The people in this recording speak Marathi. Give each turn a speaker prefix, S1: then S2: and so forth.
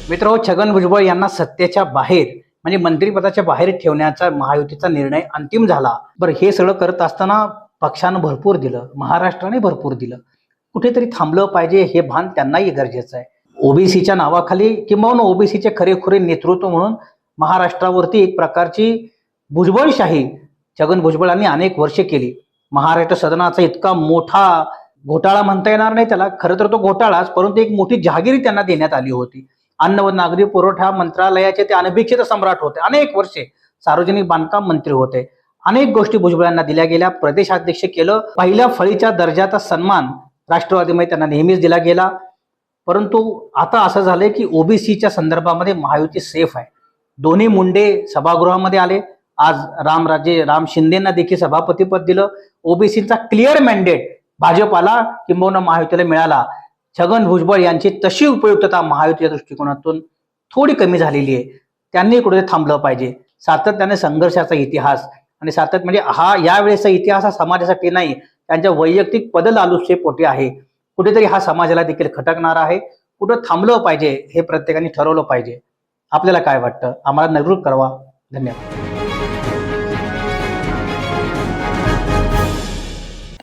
S1: मित्रांनो, छगन भुजबळ यांना सत्तेच्या बाहेर म्हणजे मंत्रिपदाच्या बाहेर ठेवण्याचा महायुतीचा निर्णय अंतिम झाला। बरं, हे सगळं करत असताना पक्षानं भरपूर दिलं, महाराष्ट्राने भरपूर दिलं, कुठेतरी थांबलं पाहिजे हे भान त्यांनाही गरजेचं आहे। ओबीसीच्या नावाखाली किंवा ओबीसीचे खरेखुरे नेतृत्व म्हणून महाराष्ट्रावरती एक प्रकारची भुजबळशाही छगन भुजबळांनी अनेक वर्षे केली। महाराष्ट्र सदनाचा इतका मोठा घोटाळा म्हणता येणार नाही त्याला, खरं तर तो घोटाळाच, परंतु एक मोठी जहागिरी त्यांना देण्यात आली होती। अन्न व नागरी पुरवठा मंत्रालयाचे ते अनभिक्षित सम्राट होते, अनेक वर्षे सार्वजनिक बांधकाम मंत्री होते। अनेक गोष्टी भुजबळांना दिल्या गेल्या, प्रदेशाध्यक्ष केलं, पहिल्या फळीच्या दर्जाचा सन्मान राष्ट्रवादीमध्ये त्यांना नेहमीच दिला गेला। परंतु आता असं झालंय की ओबीसीच्या संदर्भामध्ये महायुती सेफ आहे। दोन्ही मुंडे सभागृहामध्ये आले, आज राम शिंदेंना देखील सभापतीपद दिलं। ओबीसीचा क्लिअर मॅन्डेट भाजपाला किंबहुना महायुतीला मिळाला। छगन भुजबळ यांची तशी उपयुक्तता महायुतीच्या दृष्टिकोनातून थोडी कमी झालेली आहे, त्यांनी कुठेतरी थांबलं पाहिजे। सातत्याने संघर्षाचा इतिहास आणि म्हणजे हा यावेळेचा इतिहास हा समाजासाठी नाही, त्यांच्या वैयक्तिक पदलालुचे पोटी आहे। कुठेतरी हा समाजाला देखील खटकणार आहे, कुठं थांबलं पाहिजे हे प्रत्येकाने ठरवलं पाहिजे। आपल्याला काय वाटतं आम्हाला नजरूत कळवा। धन्यवाद।